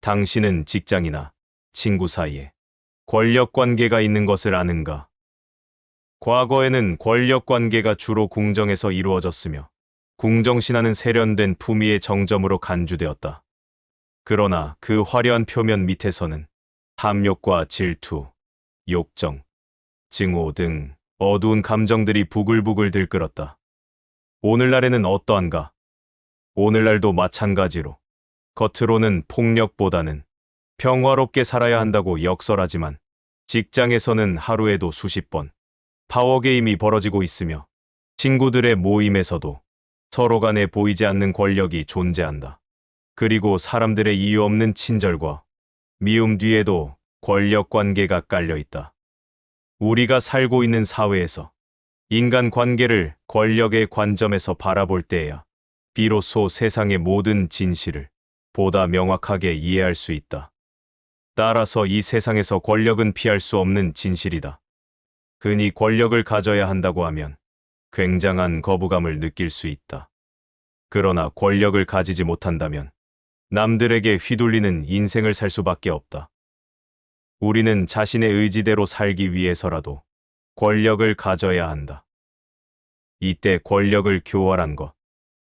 당신은 직장이나 친구 사이에 권력 관계가 있는 것을 아는가? 과거에는 권력 관계가 주로 궁정에서 이루어졌으며 궁정신화는 세련된 품위의 정점으로 간주되었다. 그러나 그 화려한 표면 밑에서는 탐욕과 질투, 욕정, 증오 등 어두운 감정들이 부글부글 들끓었다. 오늘날에는 어떠한가? 오늘날도 마찬가지로 겉으로는 폭력보다는 평화롭게 살아야 한다고 역설하지만 직장에서는 하루에도 수십 번 파워게임이 벌어지고 있으며 친구들의 모임에서도 서로 간에 보이지 않는 권력이 존재한다. 그리고 사람들의 이유 없는 친절과 미움 뒤에도 권력 관계가 깔려 있다. 우리가 살고 있는 사회에서 인간 관계를 권력의 관점에서 바라볼 때에야 비로소 세상의 모든 진실을 보다 명확하게 이해할 수 있다. 따라서 이 세상에서 권력은 피할 수 없는 진실이다. 흔히 권력을 가져야 한다고 하면 굉장한 거부감을 느낄 수 있다. 그러나 권력을 가지지 못한다면 남들에게 휘둘리는 인생을 살 수밖에 없다. 우리는 자신의 의지대로 살기 위해서라도 권력을 가져야 한다. 이때 권력을 교활한 것,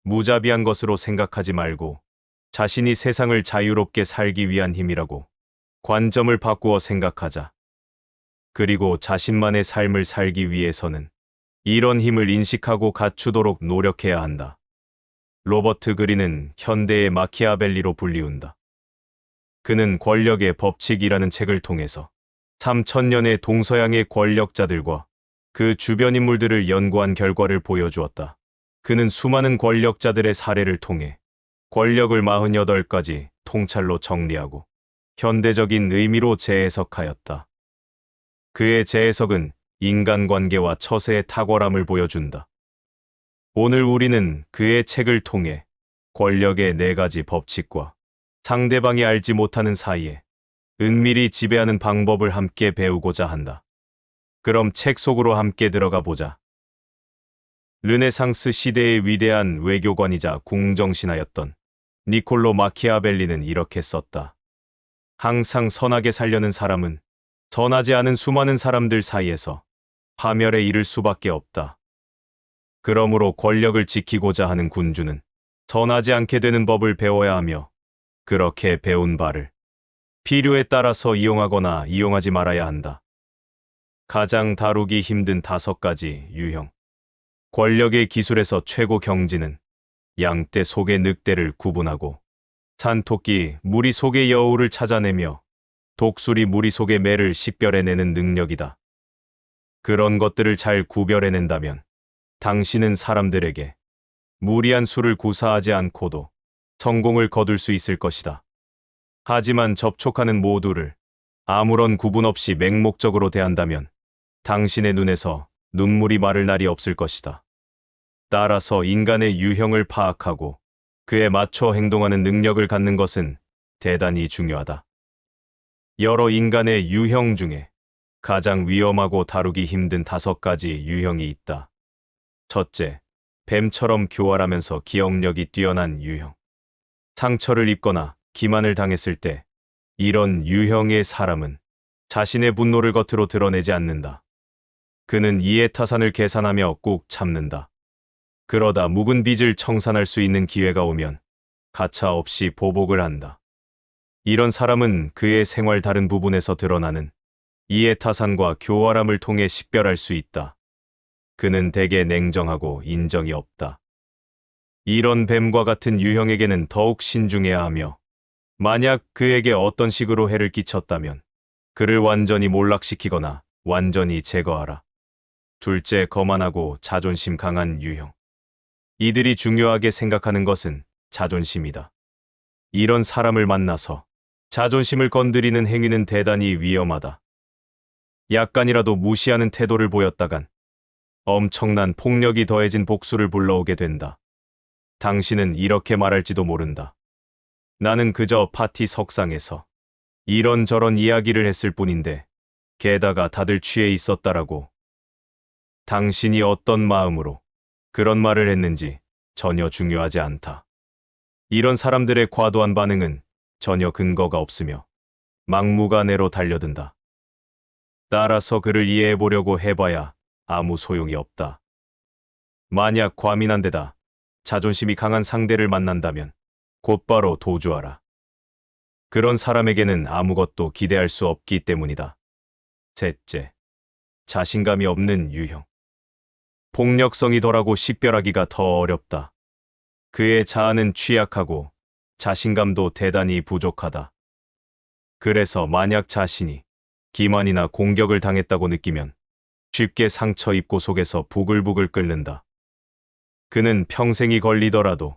무자비한 것으로 생각하지 말고 자신이 세상을 자유롭게 살기 위한 힘이라고 관점을 바꾸어 생각하자. 그리고 자신만의 삶을 살기 위해서는 이런 힘을 인식하고 갖추도록 노력해야 한다. 로버트 그린은 현대의 마키아벨리로 불리운다. 그는 권력의 법칙이라는 책을 통해서 3000년의 동서양의 권력자들과 그 주변 인물들을 연구한 결과를 보여주었다. 그는 수많은 권력자들의 사례를 통해 권력을 48가지 통찰로 정리하고 현대적인 의미로 재해석하였다. 그의 재해석은 인간관계와 처세의 탁월함을 보여준다. 오늘 우리는 그의 책을 통해 권력의 4가지 법칙과 상대방이 알지 못하는 사이에 은밀히 지배하는 방법을 함께 배우고자 한다. 그럼 책 속으로 함께 들어가 보자. 르네상스 시대의 위대한 외교관이자 궁정신하였던 니콜로 마키아벨리는 이렇게 썼다. 항상 선하게 살려는 사람은 선하지 않은 수많은 사람들 사이에서 파멸에 이를 수밖에 없다. 그러므로 권력을 지키고자 하는 군주는 선하지 않게 되는 법을 배워야 하며 그렇게 배운 바를 필요에 따라서 이용하거나 이용하지 말아야 한다. 가장 다루기 힘든 5가지 유형. 권력의 기술에서 최고 경지는 양떼 속의 늑대를 구분하고 산토끼 무리 속의 여우를 찾아내며 독수리 무리 속의 매를 식별해내는 능력이다. 그런 것들을 잘 구별해낸다면 당신은 사람들에게 무리한 수를 구사하지 않고도 성공을 거둘 수 있을 것이다. 하지만 접촉하는 모두를 아무런 구분 없이 맹목적으로 대한다면 당신의 눈에서 눈물이 마를 날이 없을 것이다. 따라서 인간의 유형을 파악하고 그에 맞춰 행동하는 능력을 갖는 것은 대단히 중요하다. 여러 인간의 유형 중에 가장 위험하고 다루기 힘든 5가지 유형이 있다. 첫째, 뱀처럼 교활하면서 기억력이 뛰어난 유형. 상처를 입거나 기만을 당했을 때 이런 유형의 사람은 자신의 분노를 겉으로 드러내지 않는다. 그는 이해타산을 계산하며 꾹 참는다. 그러다 묵은 빚을 청산할 수 있는 기회가 오면 가차없이 보복을 한다. 이런 사람은 그의 생활 다른 부분에서 드러나는 이해타산과 교활함을 통해 식별할 수 있다. 그는 대개 냉정하고 인정이 없다. 이런 뱀과 같은 유형에게는 더욱 신중해야 하며 만약 그에게 어떤 식으로 해를 끼쳤다면 그를 완전히 몰락시키거나 완전히 제거하라. 둘째, 거만하고 자존심 강한 유형. 이들이 중요하게 생각하는 것은 자존심이다. 이런 사람을 만나서 자존심을 건드리는 행위는 대단히 위험하다. 약간이라도 무시하는 태도를 보였다간 엄청난 폭력이 더해진 복수를 불러오게 된다. 당신은 이렇게 말할지도 모른다. 나는 그저 파티 석상에서 이런저런 이야기를 했을 뿐인데 게다가 다들 취해 있었다라고. 당신이 어떤 마음으로 그런 말을 했는지 전혀 중요하지 않다. 이런 사람들의 과도한 반응은 전혀 근거가 없으며 막무가내로 달려든다. 따라서 그를 이해해 보려고 해봐야 아무 소용이 없다. 만약 과민한 데다 자존심이 강한 상대를 만난다면 곧바로 도주하라. 그런 사람에게는 아무것도 기대할 수 없기 때문이다. 셋째, 자신감이 없는 유형. 폭력성이 덜하고 식별하기가 더 어렵다. 그의 자아는 취약하고 자신감도 대단히 부족하다. 그래서 만약 자신이 기만이나 공격을 당했다고 느끼면 쉽게 상처 입고 속에서 부글부글 끓는다. 그는 평생이 걸리더라도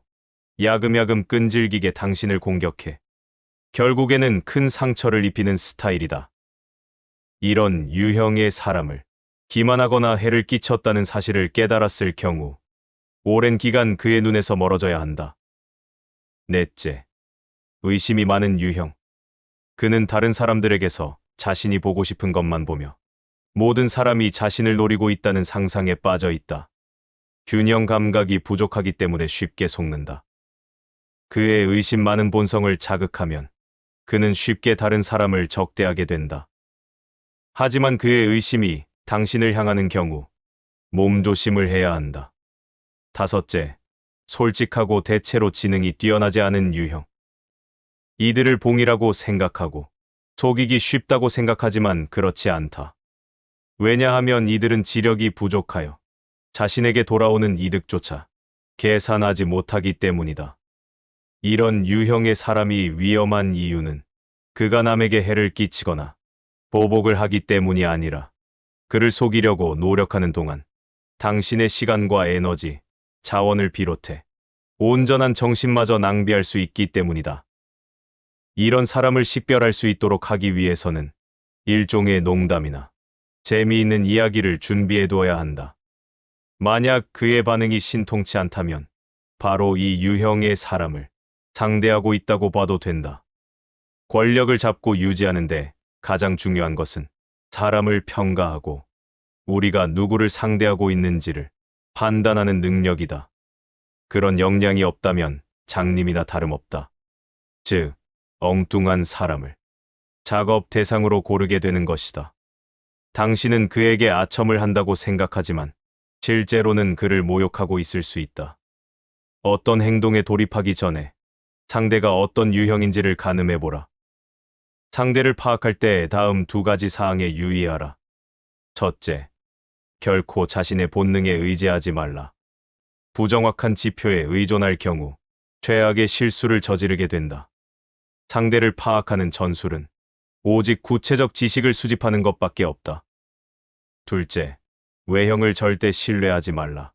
야금야금 끈질기게 당신을 공격해 결국에는 큰 상처를 입히는 스타일이다. 이런 유형의 사람을 기만하거나 해를 끼쳤다는 사실을 깨달았을 경우 오랜 기간 그의 눈에서 멀어져야 한다. 넷째, 의심이 많은 유형. 그는 다른 사람들에게서 자신이 보고 싶은 것만 보며 모든 사람이 자신을 노리고 있다는 상상에 빠져 있다. 균형 감각이 부족하기 때문에 쉽게 속는다. 그의 의심 많은 본성을 자극하면 그는 쉽게 다른 사람을 적대하게 된다. 하지만 그의 의심이 당신을 향하는 경우 몸조심을 해야 한다. 다섯째, 솔직하고 대체로 지능이 뛰어나지 않은 유형. 이들을 봉이라고 생각하고 속이기 쉽다고 생각하지만 그렇지 않다. 왜냐하면 이들은 지력이 부족하여 자신에게 돌아오는 이득조차 계산하지 못하기 때문이다. 이런 유형의 사람이 위험한 이유는 그가 남에게 해를 끼치거나 보복을 하기 때문이 아니라 그를 속이려고 노력하는 동안 당신의 시간과 에너지, 자원을 비롯해 온전한 정신마저 낭비할 수 있기 때문이다. 이런 사람을 식별할 수 있도록 하기 위해서는 일종의 농담이나 재미있는 이야기를 준비해 두어야 한다. 만약 그의 반응이 신통치 않다면 바로 이 유형의 사람을 상대하고 있다고 봐도 된다. 권력을 잡고 유지하는데 가장 중요한 것은 사람을 평가하고 우리가 누구를 상대하고 있는지를 판단하는 능력이다. 그런 역량이 없다면 장님이나 다름없다. 즉, 엉뚱한 사람을 작업 대상으로 고르게 되는 것이다. 당신은 그에게 아첨을 한다고 생각하지만 실제로는 그를 모욕하고 있을 수 있다. 어떤 행동에 돌입하기 전에 상대가 어떤 유형인지를 가늠해보라. 상대를 파악할 때 다음 두 가지 사항에 유의하라. 첫째, 결코 자신의 본능에 의지하지 말라. 부정확한 지표에 의존할 경우 최악의 실수를 저지르게 된다. 상대를 파악하는 전술은 오직 구체적 지식을 수집하는 것밖에 없다. 둘째, 외형을 절대 신뢰하지 말라.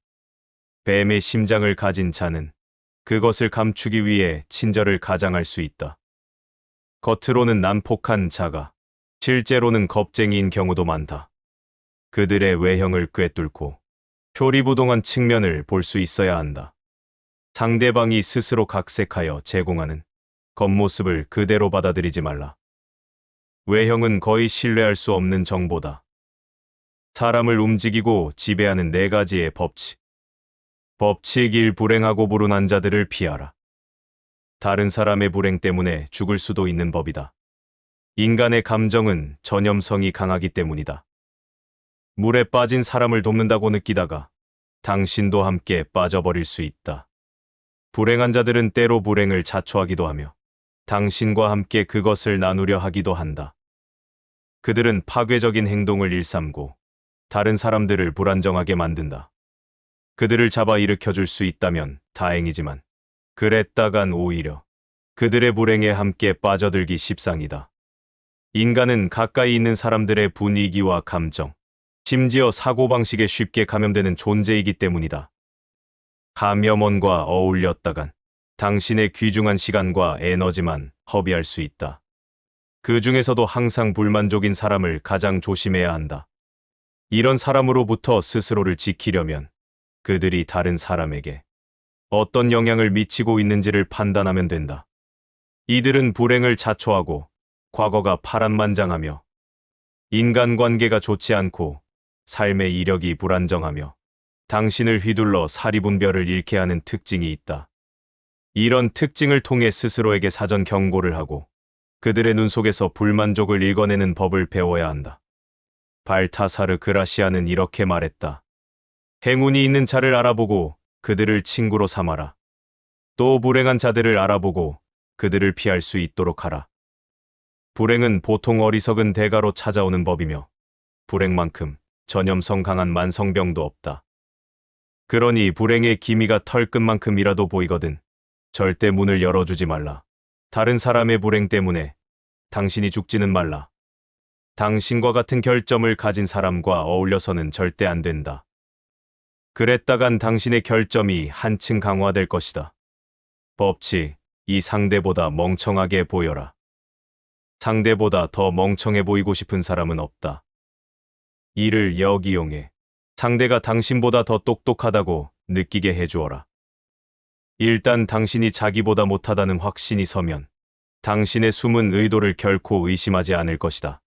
뱀의 심장을 가진 자는 그것을 감추기 위해 친절을 가장할 수 있다. 겉으로는 난폭한 자가 실제로는 겁쟁이인 경우도 많다. 그들의 외형을 꿰뚫고 표리부동한 측면을 볼 수 있어야 한다. 상대방이 스스로 각색하여 제공하는 겉모습을 그대로 받아들이지 말라. 외형은 거의 신뢰할 수 없는 정보다. 사람을 움직이고 지배하는 네 가지의 법칙. 법칙 1. 불행하고 불운한 자들을 피하라. 다른 사람의 불행 때문에 죽을 수도 있는 법이다. 인간의 감정은 전염성이 강하기 때문이다. 물에 빠진 사람을 돕는다고 느끼다가 당신도 함께 빠져버릴 수 있다. 불행한 자들은 때로 불행을 자초하기도 하며 당신과 함께 그것을 나누려 하기도 한다. 그들은 파괴적인 행동을 일삼고 다른 사람들을 불안정하게 만든다. 그들을 잡아 일으켜줄 수 있다면 다행이지만 그랬다간 오히려 그들의 불행에 함께 빠져들기 십상이다. 인간은 가까이 있는 사람들의 분위기와 감정, 심지어 사고방식에 쉽게 감염되는 존재이기 때문이다. 감염원과 어울렸다간 당신의 귀중한 시간과 에너지만 허비할 수 있다. 그 중에서도 항상 불만족인 사람을 가장 조심해야 한다. 이런 사람으로부터 스스로를 지키려면 그들이 다른 사람에게 어떤 영향을 미치고 있는지를 판단하면 된다. 이들은 불행을 자초하고 과거가 파란만장하며 인간관계가 좋지 않고 삶의 이력이 불안정하며 당신을 휘둘러 사리분별을 잃게 하는 특징이 있다. 이런 특징을 통해 스스로에게 사전 경고를 하고 그들의 눈 속에서 불만족을 읽어내는 법을 배워야 한다. 발타사르 그라시아는 이렇게 말했다. 행운이 있는 자를 알아보고 그들을 친구로 삼아라. 또 불행한 자들을 알아보고 그들을 피할 수 있도록 하라. 불행은 보통 어리석은 대가로 찾아오는 법이며 불행만큼 전염성 강한 만성병도 없다. 그러니 불행의 기미가 털끝만큼이라도 보이거든 절대 문을 열어주지 말라. 다른 사람의 불행 때문에 당신이 죽지는 말라. 당신과 같은 결점을 가진 사람과 어울려서는 절대 안 된다. 그랬다간 당신의 결점이 한층 강화될 것이다. 법칙, 이 상대보다 멍청하게 보여라. 상대보다 더 멍청해 보이고 싶은 사람은 없다. 이를 역이용해 상대가 당신보다 더 똑똑하다고 느끼게 해주어라. 일단 당신이 자기보다 못하다는 확신이 서면 당신의 숨은 의도를 결코 의심하지 않을 것이다.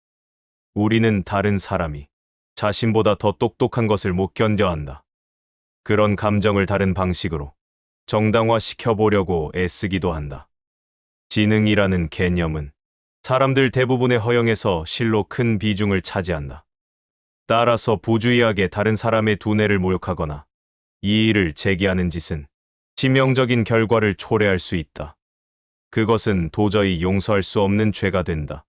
우리는 다른 사람이 자신보다 더 똑똑한 것을 못 견뎌 한다. 그런 감정을 다른 방식으로 정당화시켜보려고 애쓰기도 한다. 지능이라는 개념은 사람들 대부분의 허영에서 실로 큰 비중을 차지한다. 따라서 부주의하게 다른 사람의 두뇌를 모욕하거나 이의를 제기하는 짓은 치명적인 결과를 초래할 수 있다. 그것은 도저히 용서할 수 없는 죄가 된다.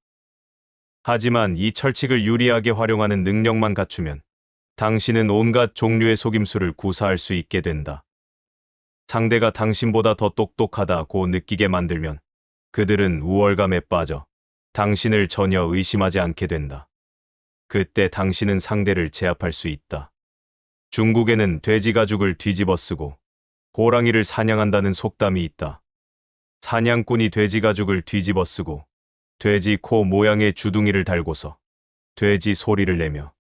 하지만 이 철칙을 유리하게 활용하는 능력만 갖추면 당신은 온갖 종류의 속임수를 구사할 수 있게 된다. 상대가 당신보다 더 똑똑하다고 느끼게 만들면 그들은 우월감에 빠져 당신을 전혀 의심하지 않게 된다. 그때 당신은 상대를 제압할 수 있다. 중국에는 돼지 가죽을 뒤집어 쓰고 호랑이를 사냥한다는 속담이 있다. 사냥꾼이 돼지 가죽을 뒤집어 쓰고 돼지 코 모양의 주둥이를 달고서 돼지 소리를 내며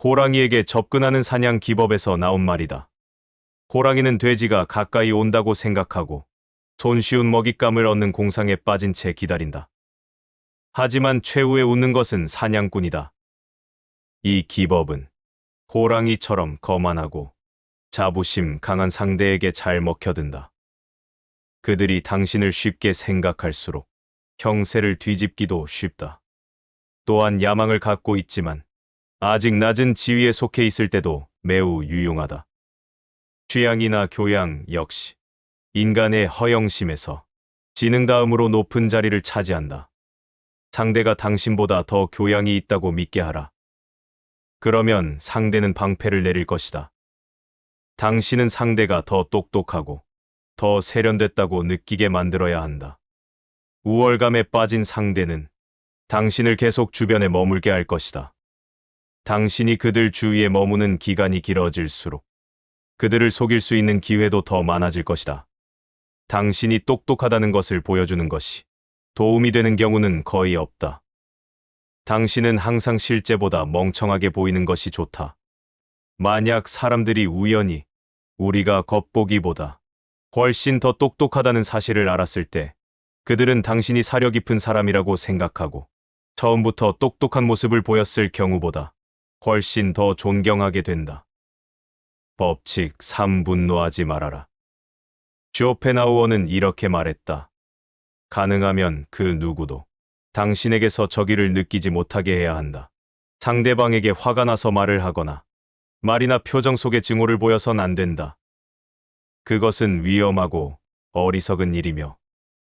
호랑이에게 접근하는 사냥 기법에서 나온 말이다. 호랑이는 돼지가 가까이 온다고 생각하고 손쉬운 먹잇감을 얻는 공상에 빠진 채 기다린다. 하지만 최후에 웃는 것은 사냥꾼이다. 이 기법은 호랑이처럼 거만하고 자부심 강한 상대에게 잘 먹혀든다. 그들이 당신을 쉽게 생각할수록 형세를 뒤집기도 쉽다. 또한 야망을 갖고 있지만 아직 낮은 지위에 속해 있을 때도 매우 유용하다. 취향이나 교양 역시 인간의 허영심에서 지능 다음으로 높은 자리를 차지한다. 상대가 당신보다 더 교양이 있다고 믿게 하라. 그러면 상대는 방패를 내릴 것이다. 당신은 상대가 더 똑똑하고 더 세련됐다고 느끼게 만들어야 한다. 우월감에 빠진 상대는 당신을 계속 주변에 머물게 할 것이다. 당신이 그들 주위에 머무는 기간이 길어질수록 그들을 속일 수 있는 기회도 더 많아질 것이다. 당신이 똑똑하다는 것을 보여주는 것이 도움이 되는 경우는 거의 없다. 당신은 항상 실제보다 멍청하게 보이는 것이 좋다. 만약 사람들이 우연히 우리가 겉보기보다 훨씬 더 똑똑하다는 사실을 알았을 때 그들은 당신이 사려 깊은 사람이라고 생각하고 처음부터 똑똑한 모습을 보였을 경우보다 훨씬 더 존경하게 된다. 법칙 3. 분노하지 말아라. 쇼펜하우어는 이렇게 말했다. 가능하면 그 누구도 당신에게서 저기를 느끼지 못하게 해야 한다. 상대방에게 화가 나서 말을 하거나 말이나 표정 속에 증오를 보여선 안 된다. 그것은 위험하고 어리석은 일이며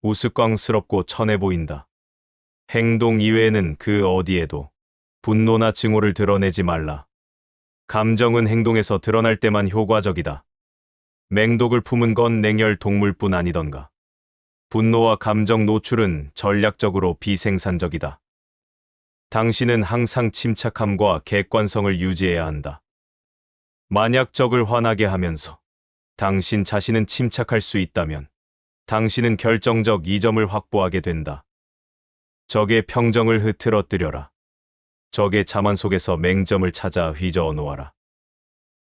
우스꽝스럽고 천해 보인다. 행동 이외에는 그 어디에도 분노나 증오를 드러내지 말라. 감정은 행동에서 드러날 때만 효과적이다. 맹독을 품은 건 냉혈 동물뿐 아니던가. 분노와 감정 노출은 전략적으로 비생산적이다. 당신은 항상 침착함과 객관성을 유지해야 한다. 만약 적을 화나게 하면서 당신 자신은 침착할 수 있다면 당신은 결정적 이점을 확보하게 된다. 적의 평정을 흐트러뜨려라. 적의 자만 속에서 맹점을 찾아 휘저어 놓아라.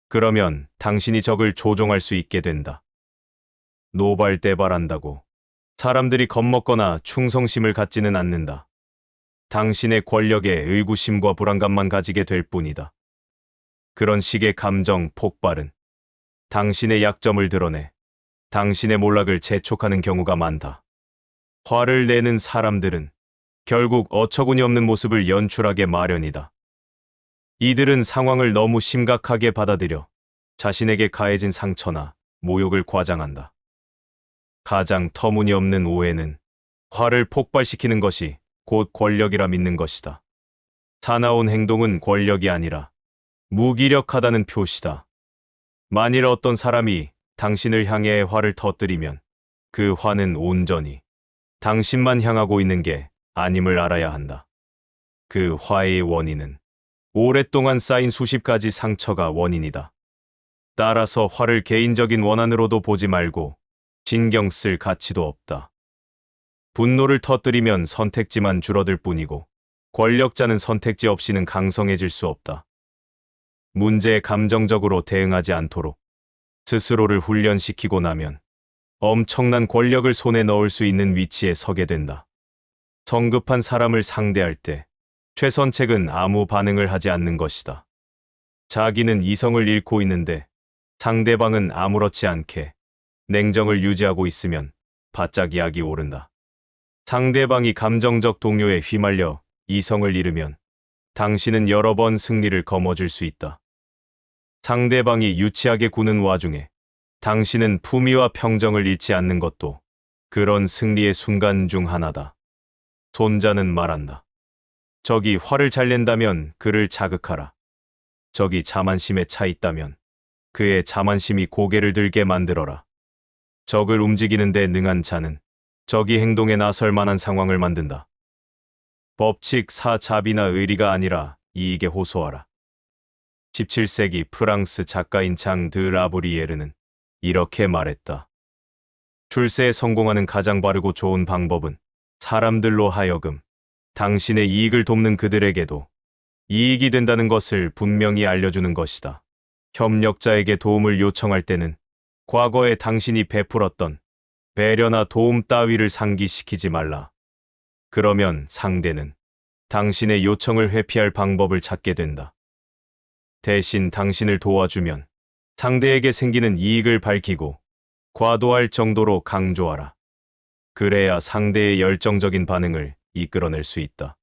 그러면 당신이 적을 조종할 수 있게 된다. 노발대발한다고 사람들이 겁먹거나 충성심을 갖지는 않는다. 당신의 권력에 의구심과 불안감만 가지게 될 뿐이다. 그런 식의 감정 폭발은 당신의 약점을 드러내 당신의 몰락을 재촉하는 경우가 많다. 화를 내는 사람들은 결국 어처구니 없는 모습을 연출하게 마련이다. 이들은 상황을 너무 심각하게 받아들여 자신에게 가해진 상처나 모욕을 과장한다. 가장 터무니없는 오해는 화를 폭발시키는 것이 곧 권력이라 믿는 것이다. 사나운 행동은 권력이 아니라 무기력하다는 표시다. 만일 어떤 사람이 당신을 향해 화를 터뜨리면 그 화는 온전히 당신만 향하고 있는 게 아님을 알아야 한다. 그 화의 원인은 오랫동안 쌓인 수십 가지 상처가 원인이다. 따라서 화를 개인적인 원한으로도 보지 말고 신경 쓸 가치도 없다. 분노를 터뜨리면 선택지만 줄어들 뿐이고 권력자는 선택지 없이는 강성해질 수 없다. 문제에 감정적으로 대응하지 않도록 스스로를 훈련시키고 나면 엄청난 권력을 손에 넣을 수 있는 위치에 서게 된다. 성급한 사람을 상대할 때 최선책은 아무 반응을 하지 않는 것이다. 자기는 이성을 잃고 있는데 상대방은 아무렇지 않게 냉정을 유지하고 있으면 바짝 약이 오른다. 상대방이 감정적 동요에 휘말려 이성을 잃으면 당신은 여러 번 승리를 거머쥘 수 있다. 상대방이 유치하게 구는 와중에 당신은 품위와 평정을 잃지 않는 것도 그런 승리의 순간 중 하나다. 손자는 말한다. 적이 화를 잘 낸다면 그를 자극하라. 적이 자만심에 차 있다면 그의 자만심이 고개를 들게 만들어라. 적을 움직이는 데 능한 자는 적이 행동에 나설 만한 상황을 만든다. 법칙 사자비나 의리가 아니라 이익에 호소하라. 17세기 프랑스 작가인 장 드 라브리에르는 이렇게 말했다. 출세에 성공하는 가장 바르고 좋은 방법은 사람들로 하여금 당신의 이익을 돕는 그들에게도 이익이 된다는 것을 분명히 알려주는 것이다. 협력자에게 도움을 요청할 때는 과거에 당신이 베풀었던 배려나 도움 따위를 상기시키지 말라. 그러면 상대는 당신의 요청을 회피할 방법을 찾게 된다. 대신 당신을 도와주면 상대에게 생기는 이익을 밝히고 과도할 정도로 강조하라. 그래야 상대의 열정적인 반응을 이끌어낼 수 있다.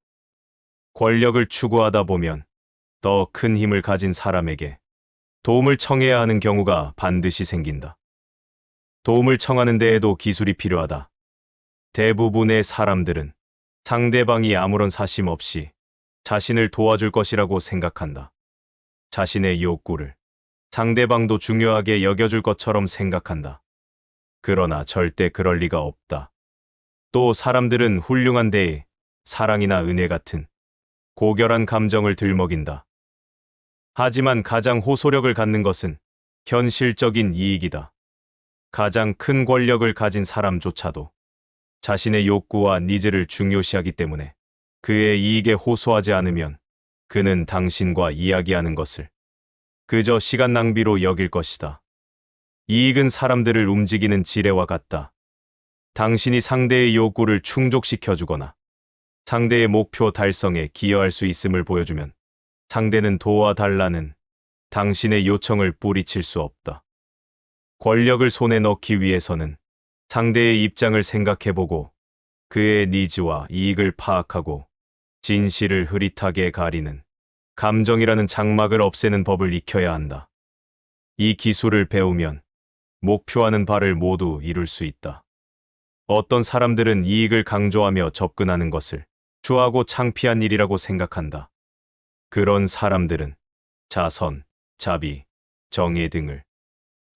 권력을 추구하다 보면 더 큰 힘을 가진 사람에게 도움을 청해야 하는 경우가 반드시 생긴다. 도움을 청하는 데에도 기술이 필요하다. 대부분의 사람들은 상대방이 아무런 사심 없이 자신을 도와줄 것이라고 생각한다. 자신의 욕구를 상대방도 중요하게 여겨줄 것처럼 생각한다. 그러나 절대 그럴 리가 없다. 또 사람들은 훌륭한 대에 사랑이나 은혜 같은 고결한 감정을 들먹인다. 하지만 가장 호소력을 갖는 것은 현실적인 이익이다. 가장 큰 권력을 가진 사람조차도 자신의 욕구와 니즈를 중요시하기 때문에 그의 이익에 호소하지 않으면 그는 당신과 이야기하는 것을 그저 시간 낭비로 여길 것이다. 이익은 사람들을 움직이는 지뢰와 같다. 당신이 상대의 욕구를 충족시켜주거나 상대의 목표 달성에 기여할 수 있음을 보여주면 상대는 도와달라는 당신의 요청을 뿌리칠 수 없다. 권력을 손에 넣기 위해서는 상대의 입장을 생각해보고 그의 니즈와 이익을 파악하고 진실을 흐릿하게 가리는 감정이라는 장막을 없애는 법을 익혀야 한다. 이 기술을 배우면 목표하는 바를 모두 이룰 수 있다. 어떤 사람들은 이익을 강조하며 접근하는 것을 추하고 창피한 일이라고 생각한다. 그런 사람들은 자선, 자비, 정의 등을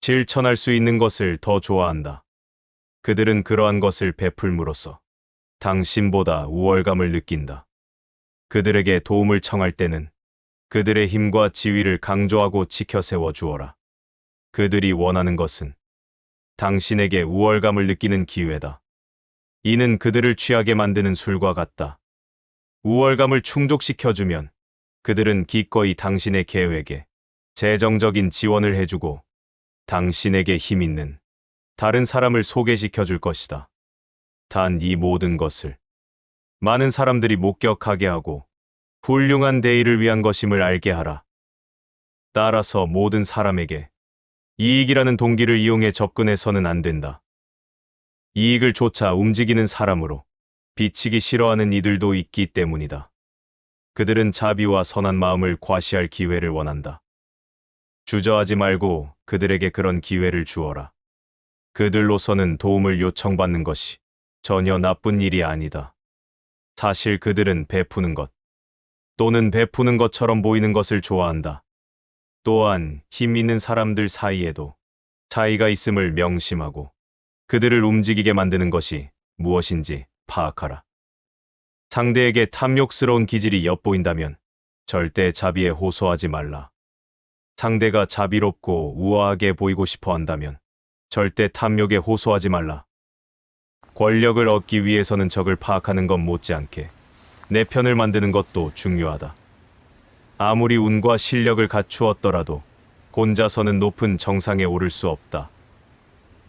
실천할 수 있는 것을 더 좋아한다. 그들은 그러한 것을 베풀므로써 당신보다 우월감을 느낀다. 그들에게 도움을 청할 때는 그들의 힘과 지위를 강조하고 지켜세워 주어라. 그들이 원하는 것은 당신에게 우월감을 느끼는 기회다. 이는 그들을 취하게 만드는 술과 같다. 우월감을 충족시켜주면 그들은 기꺼이 당신의 계획에 재정적인 지원을 해주고 당신에게 힘 있는 다른 사람을 소개시켜 줄 것이다. 단 이 모든 것을 많은 사람들이 목격하게 하고 훌륭한 대의를 위한 것임을 알게 하라. 따라서 모든 사람에게 이익이라는 동기를 이용해 접근해서는 안 된다. 이익을 쫓아 움직이는 사람으로 비치기 싫어하는 이들도 있기 때문이다. 그들은 자비와 선한 마음을 과시할 기회를 원한다. 주저하지 말고 그들에게 그런 기회를 주어라. 그들로서는 도움을 요청받는 것이 전혀 나쁜 일이 아니다. 사실 그들은 베푸는 것 또는 베푸는 것처럼 보이는 것을 좋아한다. 또한 힘 있는 사람들 사이에도 차이가 있음을 명심하고 그들을 움직이게 만드는 것이 무엇인지 파악하라. 상대에게 탐욕스러운 기질이 엿보인다면 절대 자비에 호소하지 말라. 상대가 자비롭고 우아하게 보이고 싶어 한다면 절대 탐욕에 호소하지 말라. 권력을 얻기 위해서는 적을 파악하는 것 못지않게 내 편을 만드는 것도 중요하다. 아무리 운과 실력을 갖추었더라도 혼자서는 높은 정상에 오를 수 없다.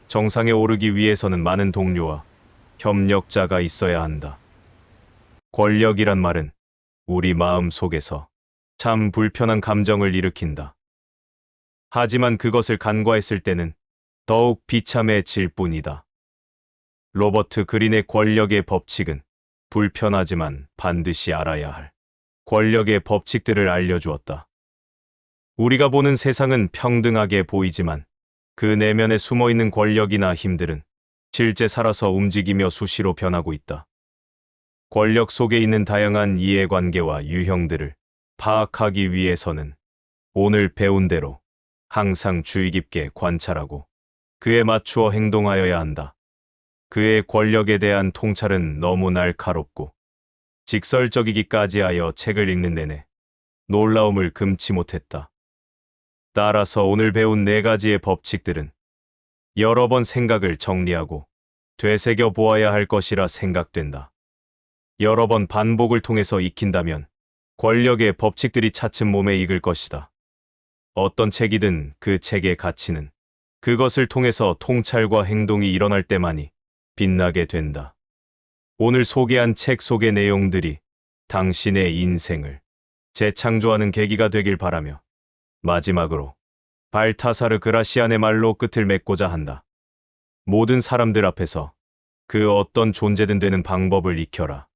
정상에 오르기 위해서는 많은 동료와 협력자가 있어야 한다. 권력이란 말은 우리 마음 속에서 참 불편한 감정을 일으킨다. 하지만 그것을 간과했을 때는 더욱 비참해질 뿐이다. 로버트 그린의 권력의 법칙은 불편하지만 반드시 알아야 할 권력의 법칙들을 알려주었다. 우리가 보는 세상은 평등하게 보이지만 그 내면에 숨어있는 권력이나 힘들은 실제 살아서 움직이며 수시로 변하고 있다. 권력 속에 있는 다양한 이해관계와 유형들을 파악하기 위해서는 오늘 배운 대로 항상 주의 깊게 관찰하고 그에 맞추어 행동하여야 한다. 그의 권력에 대한 통찰은 너무 날카롭고 직설적이기까지 하여 책을 읽는 내내 놀라움을 금치 못했다. 따라서 오늘 배운 4가지의 법칙들은 여러 번 생각을 정리하고 되새겨 보아야 할 것이라 생각된다. 여러 번 반복을 통해서 익힌다면 권력의 법칙들이 차츰 몸에 익을 것이다. 어떤 책이든 그 책의 가치는 그것을 통해서 통찰과 행동이 일어날 때만이 빛나게 된다. 오늘 소개한 책 속의 내용들이 당신의 인생을 재창조하는 계기가 되길 바라며 마지막으로 발타사르 그라시안의 말로 끝을 맺고자 한다. 모든 사람들 앞에서 그 어떤 존재든 되는 방법을 익혀라.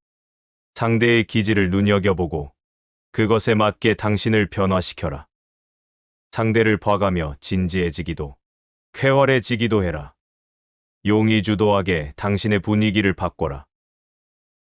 상대의 기질을 눈여겨보고 그것에 맞게 당신을 변화시켜라. 상대를 봐가며 진지해지기도 쾌활해지기도 해라. 용의주도하게 당신의 분위기를 바꿔라.